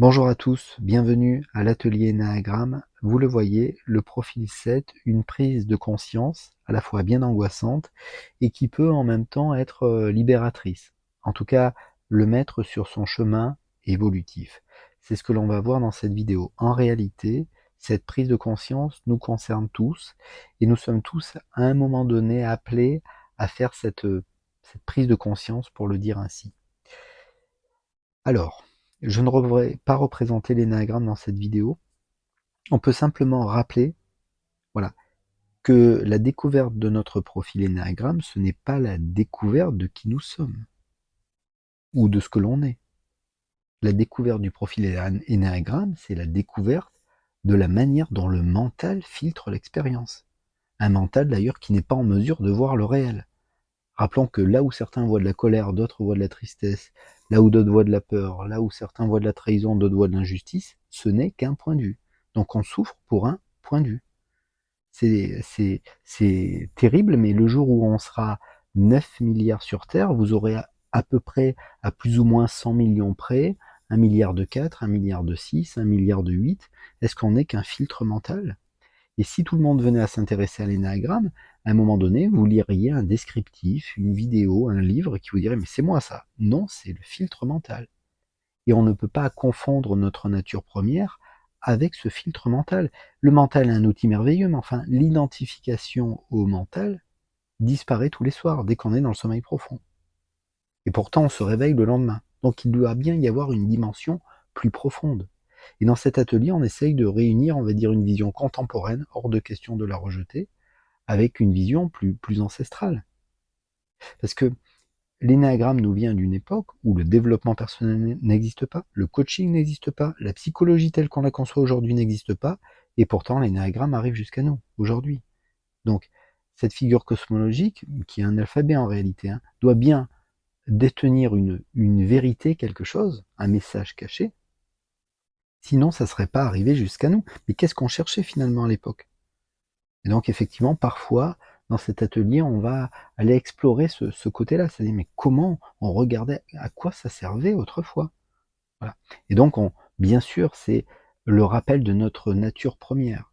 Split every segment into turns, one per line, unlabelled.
Bonjour à tous, bienvenue à l'atelier Énéagramme. Vous le voyez, le profil 7, une prise de conscience à la fois bien angoissante et qui peut en même temps être libératrice. En tout cas, le mettre sur son chemin évolutif. C'est ce que l'on va voir dans cette vidéo. En réalité, cette prise de conscience nous concerne tous et nous sommes tous à un moment donné appelés à faire cette prise de conscience, pour le dire ainsi. Alors, je ne devrais pas représenter l'énéagramme dans cette vidéo. On peut simplement rappeler, voilà, que la découverte de notre profil énéagramme, ce n'est pas la découverte de qui nous sommes ou de ce que l'on est. La découverte du profil énéagramme, c'est la découverte de la manière dont le mental filtre l'expérience. Un mental d'ailleurs qui n'est pas en mesure de voir le réel. Rappelons que là où certains voient de la colère, d'autres voient de la tristesse, là où d'autres voient de la peur, là où certains voient de la trahison, d'autres voient de l'injustice, ce n'est qu'un point de vue. Donc on souffre pour un point de vue. C'est terrible, mais le jour où on sera 9 milliards sur Terre, vous aurez à peu près, à plus ou moins 100 millions près, 1 milliard de 4, 1 milliard de 6, 1 milliard de 8. Est-ce qu'on n'est qu'un filtre mental? Et si tout le monde venait à s'intéresser à l'énéagramme, à un moment donné, vous liriez un descriptif, une vidéo, un livre qui vous dirait mais c'est moi ça. Non, c'est le filtre mental. Et on ne peut pas confondre notre nature première avec ce filtre mental. Le mental est un outil merveilleux, mais enfin, l'identification au mental disparaît tous les soirs, dès qu'on est dans le sommeil profond. Et pourtant, on se réveille le lendemain. Donc il doit bien y avoir une dimension plus profonde. Et dans cet atelier, on essaye de réunir, on va dire, une vision contemporaine, hors de question de la rejeter, avec une vision plus ancestrale. Parce que l'énéagramme nous vient d'une époque où le développement personnel n'existe pas, le coaching n'existe pas, la psychologie telle qu'on la conçoit aujourd'hui n'existe pas, et pourtant l'énéagramme arrive jusqu'à nous, aujourd'hui. Donc, cette figure cosmologique, qui est un alphabet en réalité, hein, doit bien détenir une vérité, quelque chose, un message caché, sinon ça ne serait pas arrivé jusqu'à nous. Mais qu'est-ce qu'on cherchait finalement à l'époque? Et donc effectivement, parfois, dans cet atelier, on va aller explorer ce côté-là, c'est-à-dire mais comment on regardait, à quoi ça servait autrefois? Voilà. Et donc bien sûr, c'est le rappel de notre nature première.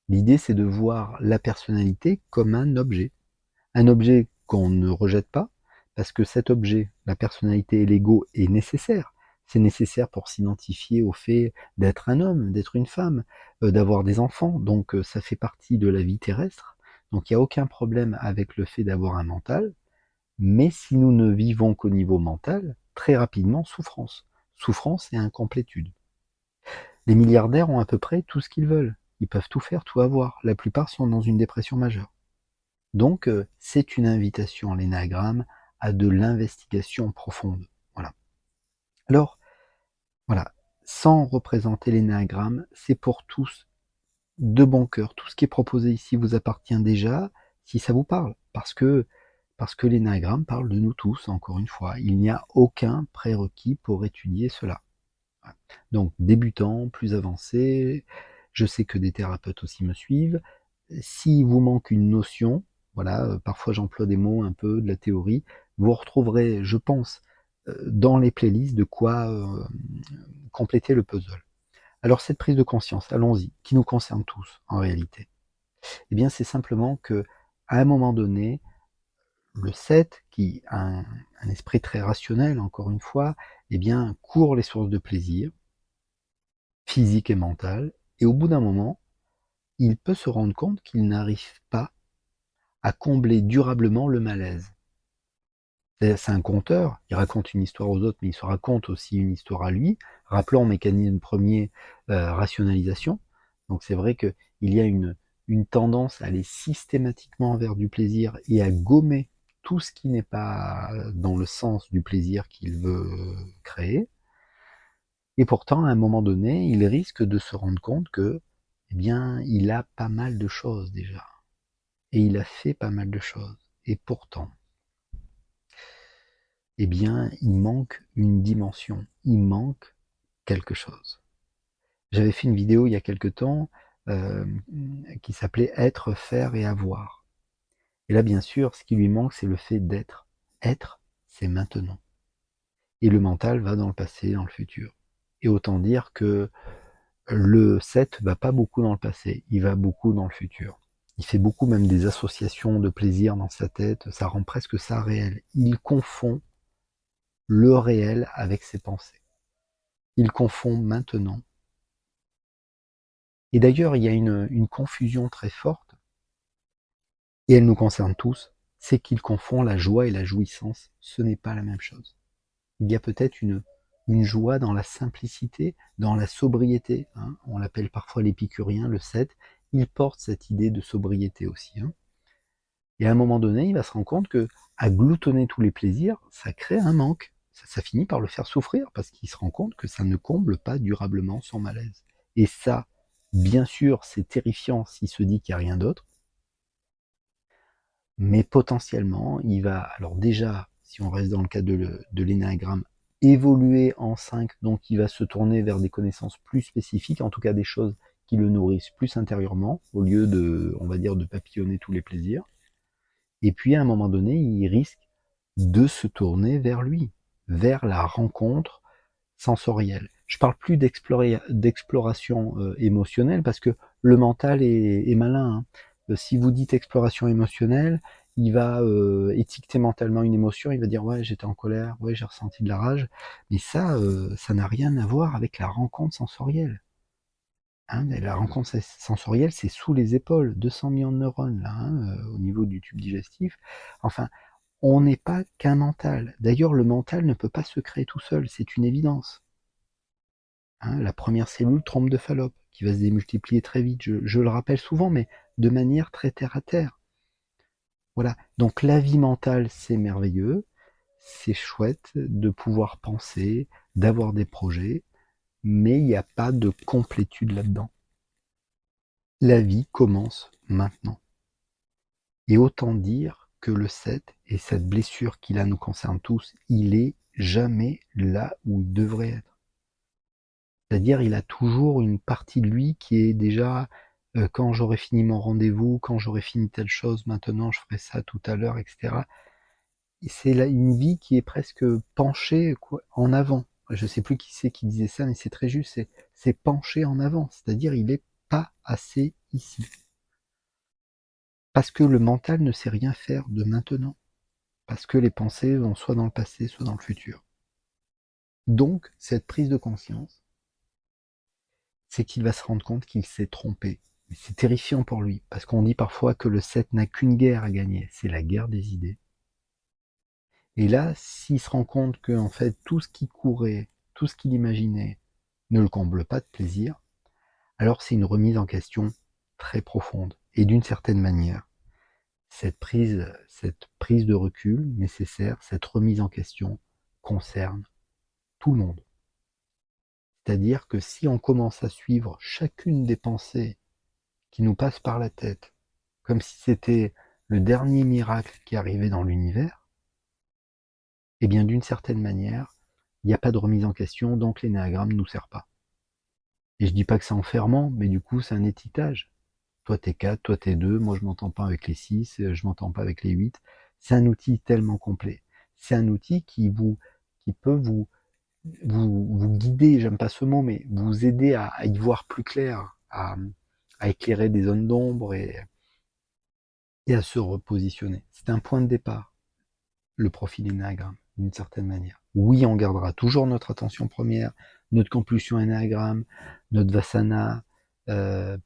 L'idée, c'est de voir la personnalité comme un objet qu'on ne rejette pas, parce que cet objet, la personnalité et l'ego, est nécessaire. C'est nécessaire pour s'identifier au fait d'être un homme, d'être une femme, d'avoir des enfants. Donc ça fait partie de la vie terrestre. Donc il n'y a aucun problème avec le fait d'avoir un mental. Mais si nous ne vivons qu'au niveau mental, très rapidement, souffrance. Souffrance et incomplétude. Les milliardaires ont à peu près tout ce qu'ils veulent. Ils peuvent tout faire, tout avoir. La plupart sont dans une dépression majeure. Donc, c'est une invitation, l'énéagramme, à de l'investigation profonde. Voilà. Alors, voilà, sans représenter l'énéagramme, c'est pour tous de bon cœur. Tout ce qui est proposé ici vous appartient déjà, si ça vous parle. Parce que l'énéagramme parle de nous tous, encore une fois. Il n'y a aucun prérequis pour étudier cela. Voilà. Donc, débutant, plus avancé, je sais que des thérapeutes aussi me suivent. S'il vous manque une notion, voilà, parfois j'emploie des mots un peu de la théorie, vous retrouverez, je pense, dans les playlists de quoi compléter le puzzle. Alors cette prise de conscience, allons-y, qui nous concerne tous en réalité, eh bien c'est simplement que à un moment donné, le 7, qui a un esprit très rationnel, encore une fois, eh bien court les sources de plaisir, physique et mental, et au bout d'un moment, il peut se rendre compte qu'il n'arrive pas à combler durablement le malaise. C'est un conteur, il raconte une histoire aux autres, mais il se raconte aussi une histoire à lui. Rappelons mécanisme premier, rationalisation. Donc c'est vrai qu'il y a une tendance à aller systématiquement vers du plaisir et à gommer tout ce qui n'est pas dans le sens du plaisir qu'il veut créer. Et pourtant, à un moment donné, il risque de se rendre compte que, eh bien, il a pas mal de choses déjà. Et il a fait pas mal de choses. Et pourtant, eh bien, il manque une dimension, il manque quelque chose. J'avais fait une vidéo il y a quelque temps euh, qui s'appelait Être, faire et avoir. Et là, bien sûr, ce qui lui manque, c'est le fait d'être. Être, c'est maintenant. Et le mental va dans le passé, dans le futur. Et autant dire que le 7 va pas beaucoup dans le passé, il va beaucoup dans le futur. Il fait beaucoup même des associations de plaisir dans sa tête, ça rend presque ça réel. Il confond le réel avec ses pensées. Il confond maintenant. Et d'ailleurs, il y a une confusion très forte, et elle nous concerne tous, c'est qu'il confond la joie et la jouissance. Ce n'est pas la même chose. Il y a peut-être une joie dans la simplicité, dans la sobriété. Hein. On l'appelle parfois l'épicurien, le 7. Il porte cette idée de sobriété aussi. Hein. Et à un moment donné, il va se rendre compte que à gloutonner tous les plaisirs, ça crée un manque. Ça finit par le faire souffrir parce qu'il se rend compte que ça ne comble pas durablement son malaise. Et ça, bien sûr, c'est terrifiant s'il se dit qu'il n'y a rien d'autre. Mais potentiellement, il va, alors déjà, si on reste dans le cas de l'énéagramme, évoluer en 5, donc il va se tourner vers des connaissances plus spécifiques, en tout cas des choses qui le nourrissent plus intérieurement, au lieu de, on va dire, de papillonner tous les plaisirs. Et puis à un moment donné, il risque de se tourner vers lui, vers la rencontre sensorielle. Je parle plus d'exploration émotionnelle parce que le mental est malin. Hein. Si vous dites exploration émotionnelle, il va étiqueter mentalement une émotion, il va dire ouais j'étais en colère, ouais j'ai ressenti de la rage, mais ça n'a rien à voir avec la rencontre sensorielle. Hein, la rencontre sensorielle, c'est sous les épaules, 200 millions de neurones là, hein, au niveau du tube digestif. Enfin, on n'est pas qu'un mental. D'ailleurs, le mental ne peut pas se créer tout seul, c'est une évidence. Hein, la première cellule, trompe de Fallope, qui va se démultiplier très vite. Je le rappelle souvent, mais de manière très terre à terre. Voilà. Donc la vie mentale, c'est merveilleux, c'est chouette de pouvoir penser, d'avoir des projets, mais il n'y a pas de complétude là-dedans. La vie commence maintenant. Et autant dire que le 7, et cette blessure qui là nous concerne tous, il est jamais là où il devrait être. C'est-à-dire, il a toujours une partie de lui qui est déjà quand j'aurai fini mon rendez-vous, quand j'aurai fini telle chose, maintenant je ferai ça tout à l'heure, etc. Et c'est là une vie qui est presque penchée en avant. Je sais plus qui c'est qui disait ça, mais c'est très juste, c'est penché en avant. C'est-à-dire, il est pas assez ici. Parce que le mental ne sait rien faire de maintenant. Parce que les pensées vont soit dans le passé, soit dans le futur. Donc, cette prise de conscience, c'est qu'il va se rendre compte qu'il s'est trompé. C'est terrifiant pour lui, parce qu'on dit parfois que le 7 n'a qu'une guerre à gagner, c'est la guerre des idées. Et là, s'il se rend compte que en fait tout ce qui courait, tout ce qu'il imaginait, ne le comble pas de plaisir, alors c'est une remise en question très profonde. Et d'une certaine manière, cette prise de recul nécessaire, cette remise en question, concerne tout le monde. C'est-à-dire que si on commence à suivre chacune des pensées qui nous passent par la tête, comme si c'était le dernier miracle qui arrivait dans l'univers, eh bien d'une certaine manière, il n'y a pas de remise en question, donc l'énéagramme ne nous sert pas. Et je dis pas que c'est enfermant, mais du coup c'est un étiquetage. Toi t'es 4, toi t'es 2, moi je m'entends pas avec les 6, je m'entends pas avec les 8. C'est un outil tellement complet. C'est un outil qui peut vous guider, j'aime pas ce mot, mais vous aider à y voir plus clair, à éclairer des zones d'ombre et à se repositionner. C'est un point de départ, le profil énéagramme, d'une certaine manière. Oui, on gardera toujours notre attention première, notre compulsion énéagramme, notre vassana.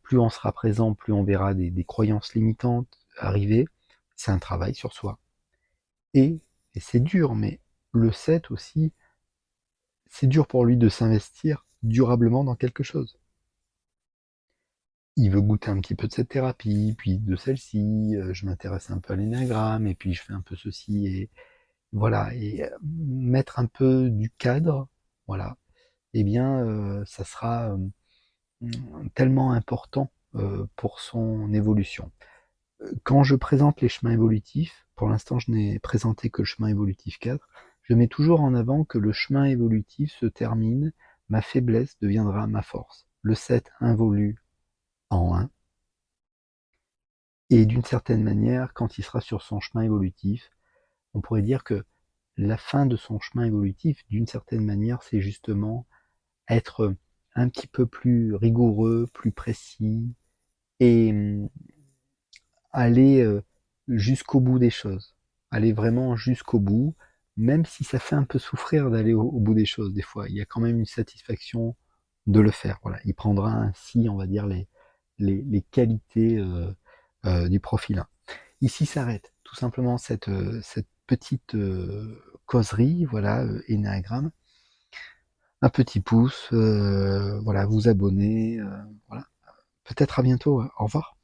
Plus on sera présent, plus on verra des croyances limitantes arriver. C'est un travail sur soi. Et c'est dur, mais le 7 aussi, c'est dur pour lui de s'investir durablement dans quelque chose. Il veut goûter un petit peu de cette thérapie, puis de celle-ci, je m'intéresse un peu à l'énéagramme, et puis je fais un peu ceci, et voilà, et mettre un peu du cadre, voilà, eh bien, ça sera tellement important pour son évolution. Quand je présente les chemins évolutifs, pour l'instant je n'ai présenté que le chemin évolutif 4, je mets toujours en avant que le chemin évolutif se termine, ma faiblesse deviendra ma force. Le 7 involue en 1, et d'une certaine manière, quand il sera sur son chemin évolutif, on pourrait dire que la fin de son chemin évolutif, d'une certaine manière, c'est justement être un petit peu plus rigoureux, plus précis et aller jusqu'au bout des choses. Aller vraiment jusqu'au bout, même si ça fait un peu souffrir d'aller au bout des choses des fois. Il y a quand même une satisfaction de le faire. Voilà. Il prendra ainsi, on va dire, les qualités du profil 1. Ici s'arrête tout simplement cette petite causerie, voilà, Énéagramme. Un petit pouce, voilà, vous abonner, voilà. Peut-être à bientôt. Au revoir.